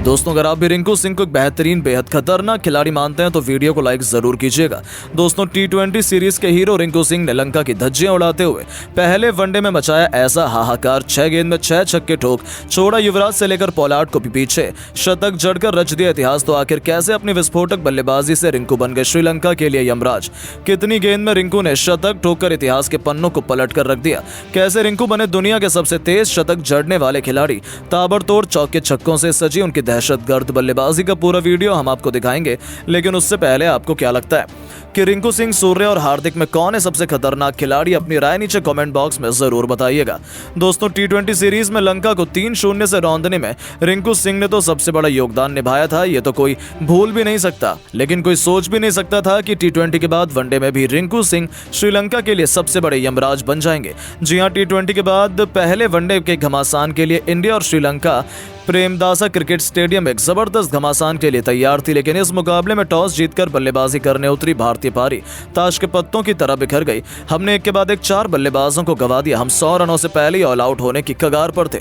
दोस्तों, अगर आप भी रिंकू सिंह को एक बेहतरीन बेहद खतरनाक खिलाड़ी मानते हैं तो वीडियो को लाइक जरूर कीजिएगा। दोस्तों, टी20 सीरीज के हीरो रिंकू सिंह ने लंका की धज्जियां उड़ाते हुए पहले वनडे में मचाया ऐसा हाहाकार। 6 गेंद में 6 छक्के ठोक छोड़ा युवराज से लेकर पोलार्ड को भी पीछे शतक जड़कर रच दिया इतिहास। तो आखिर कैसे अपनी विस्फोटक बल्लेबाजी से रिंकू बन गए श्रीलंका के लिए यमराज। कितनी गेंद में रिंकू ने शतक ठोककर इतिहास के पन्नों को पलट कर रख दिया। कैसे रिंकू बने दुनिया के सबसे तेज शतक जड़ने वाले खिलाड़ी। ताबड़तोड़ चौके छक्कों से सजी उनकी दहशतगर्द बल्लेबाजी का पूरा वीडियो हम आपको दिखाएंगे। लेकिन उससे पहले आपको क्या लगता है कि रिंकू सिंह, सूर्य और हार्दिक में कौन है सबसे खतरनाक खिलाड़ी? अपनी राय नीचे कमेंट बॉक्स में जरूर बताइएगा। दोस्तों, टी20 सीरीज में लंका को 3-0 से रौंदने में रिंकू सिंह ने तो सबसे बड़ा योगदान निभाया था, ये तो कोई भूल भी नहीं सकता। लेकिन कोई सोच भी नहीं सकता था कि टी20 के बाद वनडे में भी रिंकू सिंह श्रीलंका के लिए सबसे बड़े यमराज बन जाएंगे। जी हां, टी20 के बाद पहले वनडे के घमासान के लिए इंडिया और श्रीलंका प्रेमदासा क्रिकेट स्टेडियम एक जबरदस्त घमासान के लिए तैयार थी। लेकिन इस मुकाबले में टॉस जीतकर बल्लेबाजी करने उतरी भारतीय पारी ताश के पत्तों की तरह बिखर गई। हमने एक के बाद एक 4 बल्लेबाजों को गंवा दिया। हम 100 रनों से पहले ही ऑल आउट होने की कगार पर थे।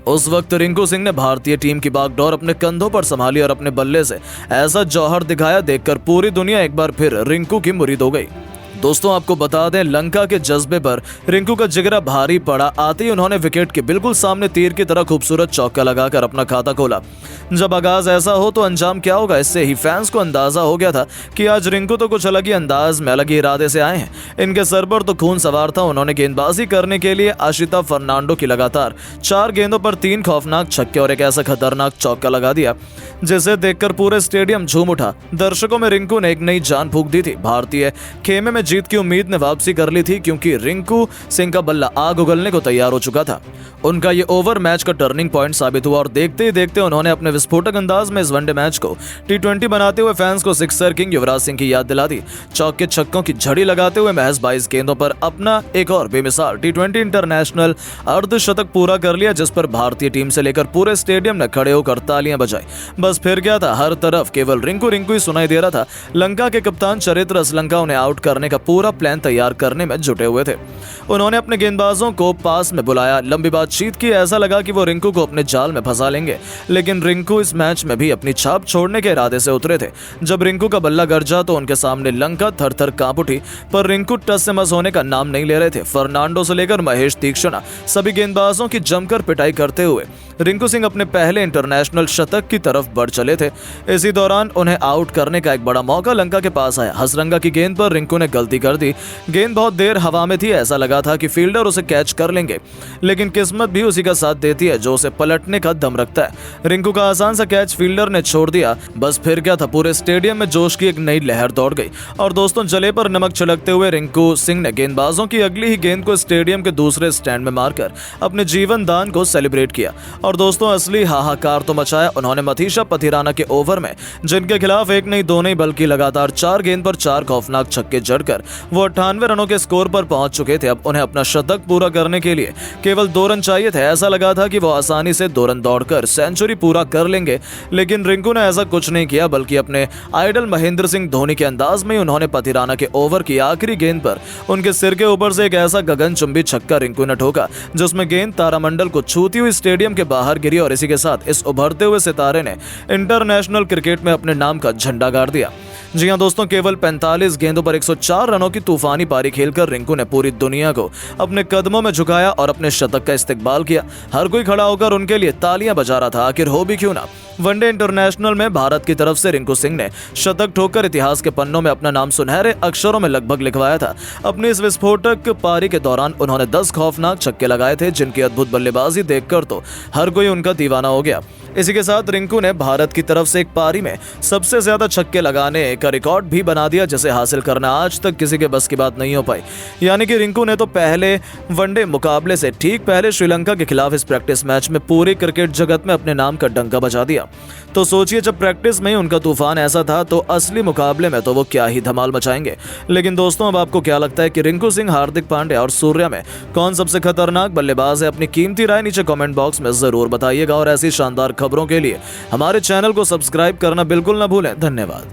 उस वक्त रिंकू सिंह ने भारतीय टीम की बागडोर अपने कंधों पर संभाली और अपने बल्ले से ऐसा जौहर दिखाया, देखकर पूरी दुनिया एक बार फिर रिंकू की मुरीद हो गई। दोस्तों, आपको बता दें, लंका के जज्बे पर रिंकू का जिगरा भारी पड़ा। आते ही उन्होंने विकेट के बिल्कुल सामने तीर की तरह खूबसूरत चौका लगाकर अपना खाता खोला। जब आगाज ऐसा हो तो अंजाम क्या होगा, इससे ही फैंस को अंदाजा हो गया था कि आज रिंकू तो कुछ अलग ही अंदाज में, अलग ही इरादे से आए हैं। इनके सर पर तो खून सवार था। उन्होंने गेंदबाजी करने के लिए आशिता फर्नांडो की लगातार 4 गेंदों पर 3 खौफनाक छक्के और एक ऐसा खतरनाक चौका लगा दिया जिसे देखकर पूरे स्टेडियम झूम उठा। दर्शकों में रिंकू ने एक नई जान फूंक दी थी। भारतीय खेमे में जीत की उम्मीद ने वापसी कर ली थी, क्योंकि रिंकू सिंह का बल्ला आग उगलने को तैयार हो चुका था। उनका ये ओवर मैच का टर्निंग पॉइंट साबित हुआ और देखते ही देखते उन्होंने अपने विस्फोटक अंदाज में इस वनडे मैच को टी20 बनाते हुए फैंस को सिक्सर किंग युवराज सिंह की याद दिला दी। चौके छक्कों की झड़ी लगाते हुए महज 22 गेंदों पर अपना एक और बेमिसाल टी20 इंटरनेशनल अर्धशतक पूरा कर लिया, जिस पर भारतीय टीम से लेकर पूरे स्टेडियम ने खड़े होकर तालियां बजाई। बस फिर क्या था, हर तरफ केवल रिंकू रिंकू ही सुनाई दे रहा था। लंका के कप्तान चरित्र असलंका उन्हें आउट करने का पूरा प्लान तैयार करने में जुटे हुए थे। उन्होंने अपने गेंदबाजों को पास में बुलाया, लंबी बातचीत की। ऐसा लगा कि वो रिंकू को अपने जाल में फंसा लेंगे। लेकिन रिंकू इस मैच में भी अपनी छाप छोड़ने के इरादे से उतरे थे। जब रिंकू का बल्ला गरजा तो उनके सामने लंका थर-थर कांप उठी, पर रिंकू टस से मस होने का नाम नहीं ले रहे थे। फर्नांडो से लेकर महेश तीक्ष्णा सभी गेंदबाजों की जमकर पिटाई करते हुए रिंकू सिंह अपने पहले इंटरनेशनल शतक की तरफ बढ़ चले थे। इसी दौरान उन्हें आउट करने का एक बड़ा मौका लंका के पास आया। हसरंगा की गेंद पर रिंकू ने गलती कर दी। गेंद बहुत देर हवा में थी, ऐसा लगा था कि फील्डर उसे कैच कर लेंगे, लेकिन किस्मत भी उसी का साथ देती है जो उसे पलटने का दम रखता है। रिंकू का आसान सा कैच फील्डर ने छोड़ दिया। बस फिर क्या था, पूरे स्टेडियम में जोश की एक नई लहर दौड़ गई। और दोस्तों, जले पर नमक छिड़कते हुए रिंकू सिंह ने गेंदबाजों की अगली ही गेंद को स्टेडियम के दूसरे स्टैंड में मारकर अपने जीवन दान को सेलिब्रेट किया। और दोस्तों, असली हाहाकार तो मचाया उन्होंने मथीशा पथिराना के ओवर में, जिनके खिलाफ एक नहीं दो नहीं बल्कि लगातार 4 गेंद पर 4 खौफनाक छक्के जड़कर वो 98 रनों के स्कोर पर पहुंच चुके थे। अब उन्हें अपना शतक पूरा करने के लिए केवल 2 रन चाहिए थे। ऐसा लगा था कि वो आसानी से 2 रन दौड़कर सेंचुरी पूरा कर लेंगे। लेकिन रिंकू ने ऐसा कुछ नहीं किया, बल्कि अपने आइडल महेंद्र सिंह धोनी के अंदाज में उन्होंने पथिराना के ओवर की आखिरी गेंद पर उनके सिर के ऊपर से एक ऐसा गगनचुंबी छक्का रिंकू ने ठोका जिसमें गेंद तारामंडल को छूती हुई स्टेडियम के बाहर गिरी। और इसी के साथ इस उभरते हुए सितारे ने इंटरनेशनल क्रिकेट में अपने नाम का झंडा गाड़ दिया। जी हां दोस्तों, केवल 45 गेंदों पर 104 रनों की तूफानी पारी खेलकर रिंकू ने पूरी दुनिया को अपने कदमों में झुकाया और अपने शतक का इस्तेकबाल किया। हर कोई खड़ा होकर उनके लिए तालियां बजा रहा था। आखिर हो भी क्यों ना, वनडे इंटरनेशनल में भारत की तरफ से रिंकू सिंह ने शतक ठोककर इतिहास के पन्नों में अपना नाम सुनहरे अक्षरों में लगभग लिखवाया था। अपनी इस विस्फोटक पारी के दौरान उन्होंने 10 खौफनाक छक्के लगाए थे, जिनकी अद्भुत बल्लेबाजी देखकर तो हर कोई उनका दीवाना हो गया। इसी के साथ रिंकू ने भारत की तरफ से एक पारी में सबसे ज्यादा छक्के लगाने का रिकॉर्ड भी बना दिया, जिसे हासिल करना आज तक किसी के बस की बात नहीं हो पाई। यानी कि रिंकू ने तो पहले वनडे मुकाबले से ठीक पहले श्रीलंका के खिलाफ इस प्रैक्टिस मैच में पूरे क्रिकेट जगत में अपने नाम का डंका बजा दिया। तो सोचिए, जब प्रैक्टिस में ही उनका तूफान ऐसा था तो असली मुकाबले में तो वो क्या ही धमाल मचाएंगे। लेकिन दोस्तों, अब आपको क्या लगता है कि रिंकू सिंह, हार्दिक पांड्या और सूर्या में कौन सबसे खतरनाक बल्लेबाज है? अपनी कीमती राय नीचे कमेंट बॉक्स में जरूर बताइएगा और ऐसी शानदार खबरों के लिए हमारे चैनल को सब्सक्राइब करना बिल्कुल ना भूलें। धन्यवाद।